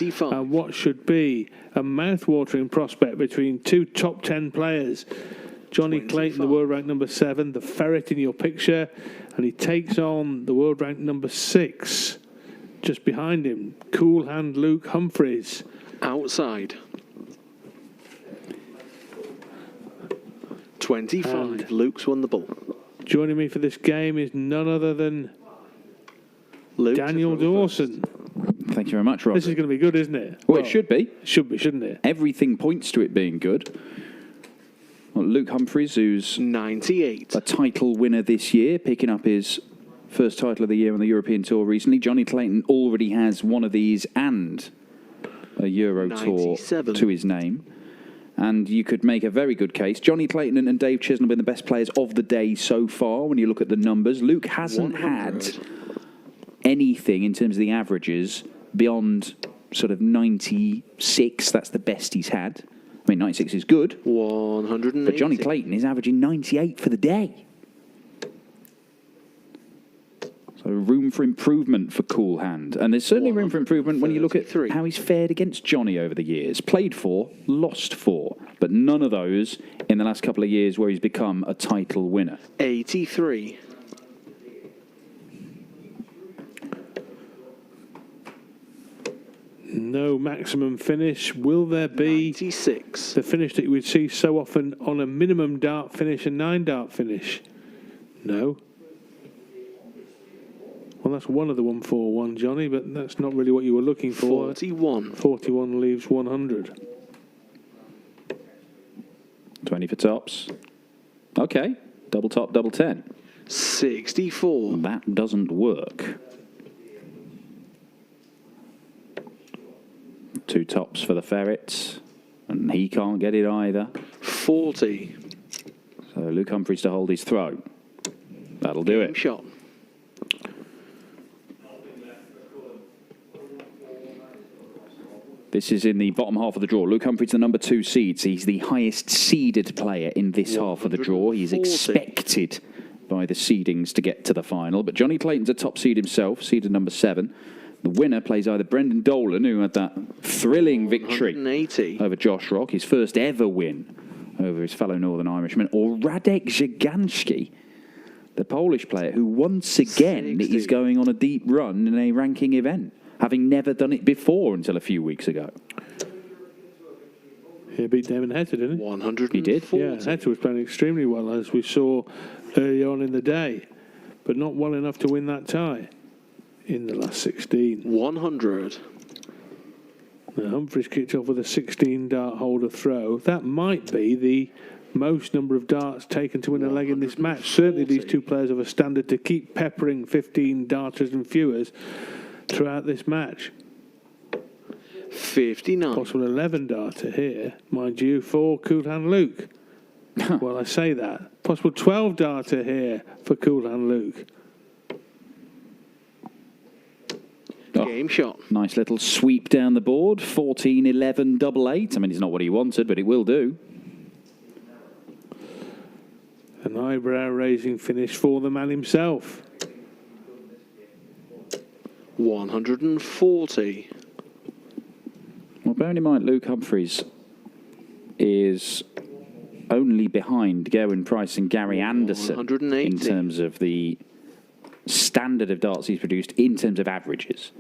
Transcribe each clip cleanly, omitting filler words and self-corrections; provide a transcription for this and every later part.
and what should be a mouth-watering prospect between two top 10 players. Jonny Clayton, the world ranked number 7, the ferret in your picture, and he takes on the world ranked number 6. Just behind him, cool hand Luke Humphries. Outside. 25. And Luke's won the ball. Joining me for this game is none other than Luke Daniel Dawson. Thank you very much, Rob. This is going to be good, isn't it? Well, it should be. Should be, shouldn't it? Everything points to it being good. Well, Luke Humphries, who's 98. a title winner this year, picking up his first title of the year on the European Tour recently. Jonny Clayton already has one of these and a Euro 97. Tour to his name. And you could make a very good case. Jonny Clayton and Dave Chisholm have been the best players of the day so far when you look at the numbers. Luke hasn't 100. had anything in terms of the averages beyond sort of 96. That's the best he's had. I mean, 96 is good. 180. But Jonny Clayton is averaging 98 for the day. So room for improvement for Cool Hand. And there's certainly room for improvement when you look at how he's fared against Jonny over the years. Played 4, lost 4. But none of those in the last couple of years where he's become a title winner. 83. No maximum finish. Will there be 96. the finish that you would see so often on a minimum dart finish, a 9-dart finish? No. Well, that's one of the 141, Johnny, but that's not really what you were looking for. 41. 41 leaves 100. 20 for tops. Okay. Double top, double 10. 64. That doesn't work. 2 tops for the ferrets. And he can't get it either. 40. So Luke Humphries to hold his throw. That'll do it. Shot. This is in the bottom half of the draw. Luke Humphries, the number 2 seed. So he's the highest seeded player in this half of the draw. He's expected by the seedings to get to the final. But Jonny Clayton's a top seed himself, seeded number 7. The winner plays either Brendan Dolan, who had that thrilling victory 180. over Josh Rock, his first ever win over his fellow Northern Irishman, or Radek Żagański, the Polish player who once again 60. is going on a deep run in a ranking event, having never done it before until a few weeks ago. He beat Damon Heta, didn't he? 140. He did. Yeah, Heta was playing extremely well, as we saw early on in the day, but not well enough to win that tie in the last 16. 100. Now, Humphries kicked off with a 16-dart holder throw. That might be the most number of darts taken to win a leg in this match. Certainly these two players have a standard to keep peppering 15 darters and fewers throughout this match. 59. Possible 11-darter here, mind you, for Cool Hand Luke. Well, I say that. Possible 12-darter here for Cool Hand Luke. Game shot. Nice little sweep down the board. 14, 11, double 8. I mean, it's not what he wanted, but it will do. An eyebrow-raising finish for the man himself. 140. Well, bearing in mind, Luke Humphries is only behind Gerwyn Price and Gary Anderson 180. in terms of the standard of darts he's produced in terms of averages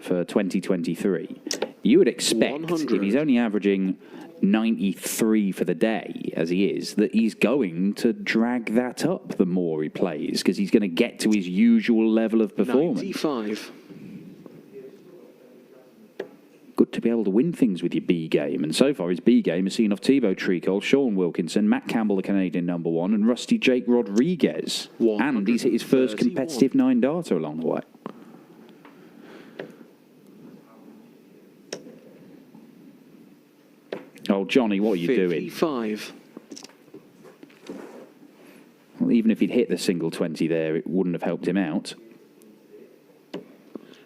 for 2023. You would expect, 100. if he's only averaging 93 for the day, as he is, that he's going to drag that up the more he plays, because he's going to get to his usual level of performance. 95. Good to be able to win things with your B game, and so far his B game has seen off Thibaut Tricol, Sean Wilkinson, Matt Campbell, the Canadian number 1, and Rusty Jake Rodriguez. And he's hit his first competitive 9-darter along the way. Oh, Johnny, what are you doing? 55. Well, even if he'd hit the single 20 there, it wouldn't have helped him out.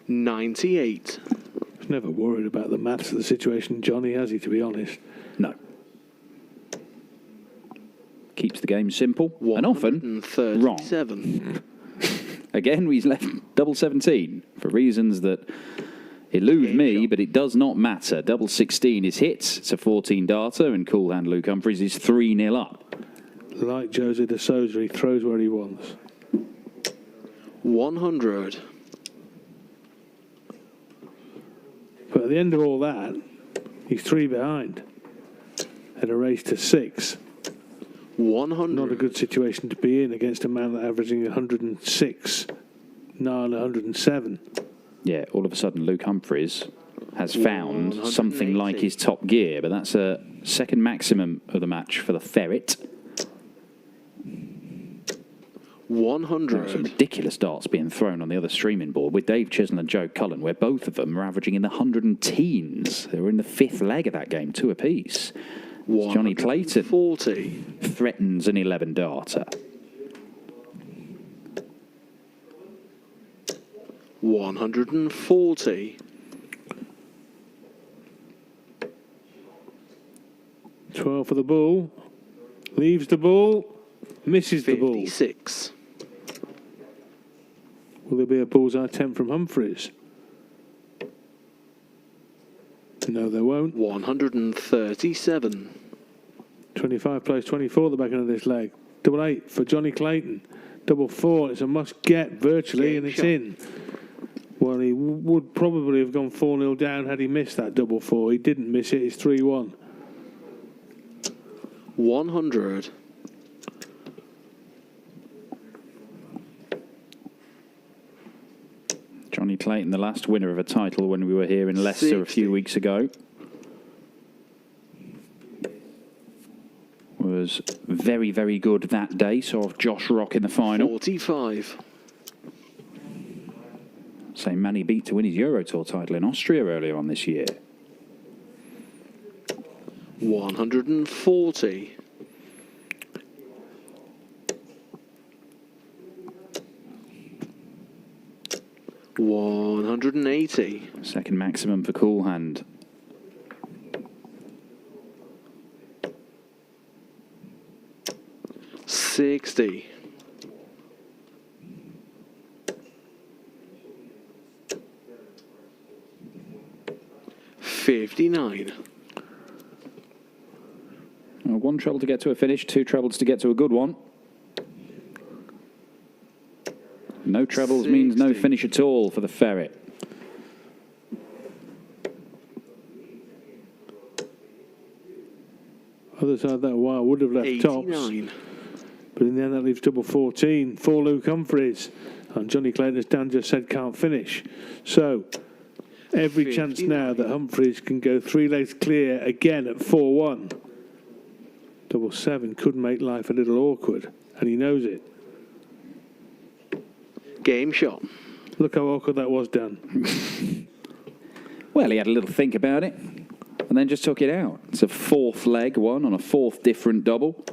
98. He's never worried about the maths of the situation, Johnny, has he, to be honest? No. Keeps the game simple and often wrong. Again, Again, he's left double 17 for reasons that Elude me, but it does not matter. Double 16 is hit. It's a 14 darter, and cool hand Luke Humphries is 3-0 up. Like Jose de Souza, he throws where he wants. 100. But at the end of all that, he's 3 behind. At a race to 6. 100. Not a good situation to be in against a man that averaging 106, 9, 107. Yeah, all of a sudden Luke Humphries has found something like his top gear, but that's a second maximum of the match for the Ferret. 100. Some ridiculous darts being thrown on the other streaming board with Dave Chisholm and Joe Cullen, where both of them are averaging in the 110s. They were in the 5th leg of that game, 2 apiece. Jonny Clayton 40. threatens an 11 darter. 140. 12 for the ball. Leaves the ball. Misses the ball. 56. Will there be a bullseye attempt from Humphries? No, there won't. 137. 25 plays 24 at the back end of this leg. Double 8 for Jonny Clayton. Double 4. It's a must-get virtually, and it's in. Well, he would probably have gone 4-0 down had he missed that double 4. He didn't miss it. It's 3-1. 100. Jonny Clayton, the last winner of a title when we were here in Leicester a few weeks ago, was very, very good that day. Saw Josh Rock in the final. 45. Same man he beat to win his Euro Tour title in Austria earlier on this year. 140. 180. Second maximum for Cool Hand. $60. 59. One treble to get to a finish, 2 trebles to get to a good one. No trebles means no finish at all for the Ferret. Other side of that wire would have left 89. tops. But in the end, that leaves double 14 for Luke Humphries. And Jonny Clayton, as Dan just said, can't finish. So, every 59. chance now that Humphries can go 3 legs clear again at 4-1. Double 7 could make life a little awkward, and he knows it. Game shot. Look how awkward that was, Dan. Well, he had a little think about it and then just took it out. It's a 4th leg one on a 4th different double.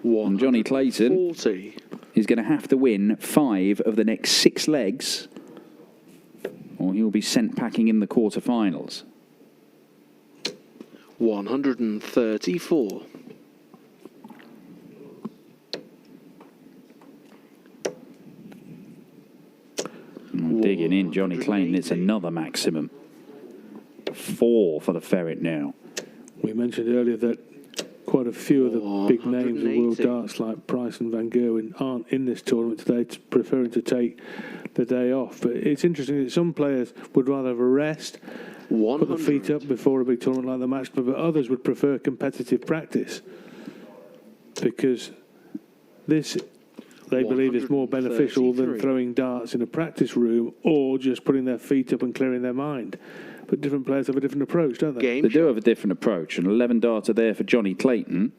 And Jonny Clayton 40. is going to have to win 5 of the next 6 legs, or he will be sent packing in the quarterfinals. 134. Digging in, Jonny Clayton. It's another maximum. 4 for the Ferret now. We mentioned earlier that quite a few of the big names of world 180. darts like Price and Van Gerwen aren't in this tournament today, preferring to take the day off. But it's interesting that some players would rather have a rest, put the feet up before a big tournament like the match, but others would prefer competitive practice because this, they believe, is more beneficial than 133. throwing darts in a practice room or just putting their feet up and clearing their mind. But different players have a different approach, don't they? Game They do shot. have a different approach. An 11 darter there for Jonny Clayton.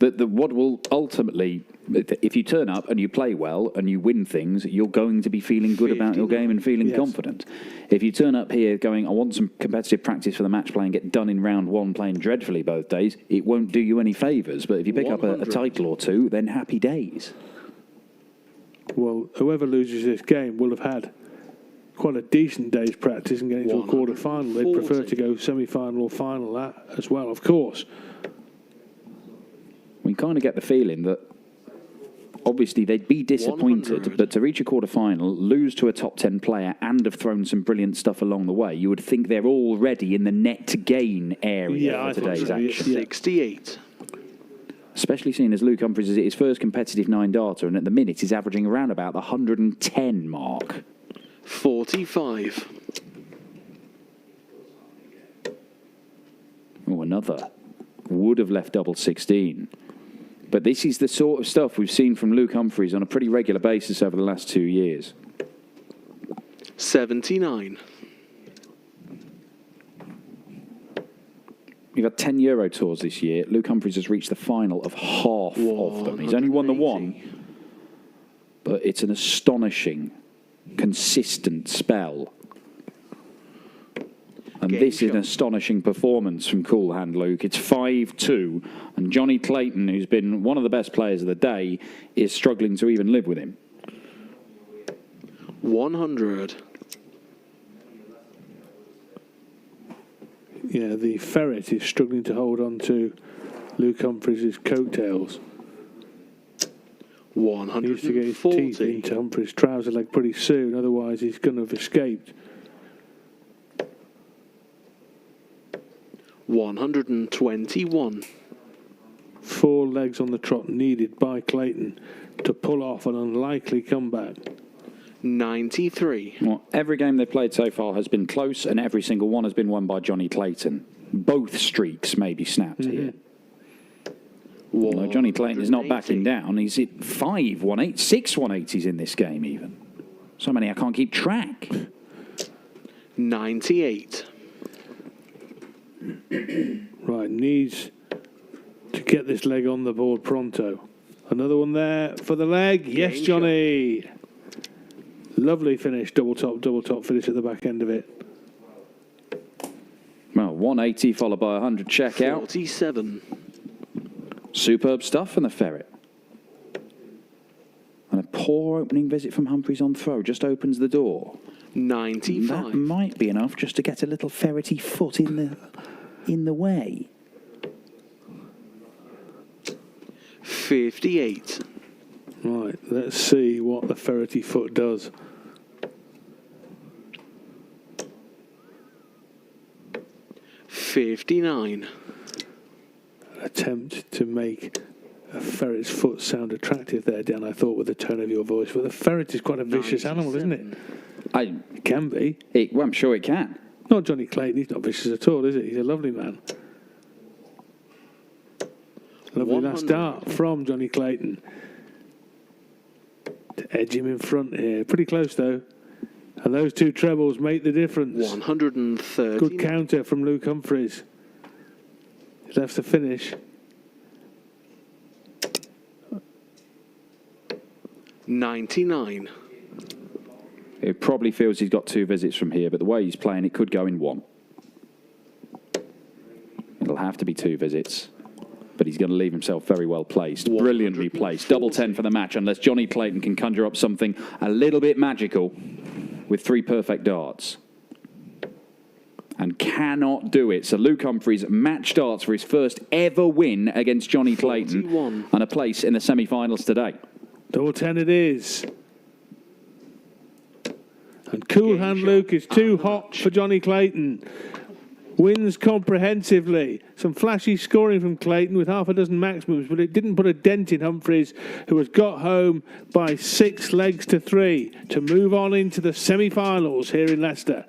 What will ultimately, if you turn up and you play well and you win things, you're going to be feeling good about your game and feeling Yes. confident. If you turn up here going, I want some competitive practice for the match play and get done in round 1 playing dreadfully both days, it won't do you any favours. But if you pick up a 100. title or 2, then happy days. Well, whoever loses this game will have had quite a decent day's practice and get into a quarter final. They'd prefer to go semi-final or final that as well, of course. We kind of get the feeling that obviously they'd be disappointed, 100. but to reach a quarter-final, lose to a top 10 player and have thrown some brilliant stuff along the way, you would think they're already in the net-to-gain area I for think today's so, yeah. action. 68. Especially seeing as Luke Humphries is at his first competitive 9-darter, and at the minute he's averaging around about the 110 mark. 45. Oh, another. Would have left double 16. But this is the sort of stuff we've seen from Luke Humphries on a pretty regular basis over the last 2 years. 79. We've had 10 Euro Tours this year. Luke Humphries has reached the final of half of them. He's only won the 180. one, but it's an astonishing, consistent spell. And Game this is an shot. astonishing performance from Cool Hand Luke. It's 5-2, and Jonny Clayton, who's been one of the best players of the day, is struggling to even live with him. 100. Yeah, the ferret is struggling to hold on to Luke Humphries' coattails. He needs to get his teeth 140. into Humphries' trouser leg pretty soon, otherwise he's going to have escaped. 121. 4 legs on the trot needed by Clayton to pull off an unlikely comeback. 93. Well, every game they've played so far has been close, and every single one has been won by Jonny Clayton. Both streaks may be snapped here. Although Jonny Clayton is not backing 180. down. He's hit 5 180, 6 180s in this game even. So many I can't keep track. 98. Right, needs to get this leg on the board pronto. Another one there for the leg. Yes, Game Johnny. Lovely finish, double top finish at the back end of it. Well, 180 followed by 100 checkout. 47. Superb stuff from the ferret. And a poor opening visit from Humphries on throw just opens the door. 95. That might be enough just to get a little ferrety foot in the way. 58. Right, let's see what the ferrety foot does. $59. Attempt to make a ferret's foot sound attractive there, Dan, I thought, with the tone of your voice. Well, the ferret is quite a vicious animal, isn't it? It can be. Well, I'm sure it can. Not Jonny Clayton, he's not vicious at all, is he? He's a lovely man. Lovely last 100. start from Jonny Clayton. To edge him in front here. Pretty close, though. And those 2 trebles make the difference. 130. Good counter from Luke Humphries. He left the finish. 99. It probably feels he's got 2 visits from here, but the way he's playing, it could go in 1. It'll have to be 2 visits. But he's going to leave himself very well placed. Brilliantly placed. Double 10 for the match, unless Jonny Clayton can conjure up something a little bit magical with 3 perfect darts. And cannot do it. So Luke Humphries match darts for his first ever win against Jonny Clayton. 41. And a place in the semi-finals today. Double 10 it is. And Cool Game Hand shot Luke is too and the hot match. for Jonny Clayton. Wins comprehensively. Some flashy scoring from Clayton with half a dozen maximums, but it didn't put a dent in Humphries, who has got home by 6 legs to 3 to move on into the semi-finals here in Leicester.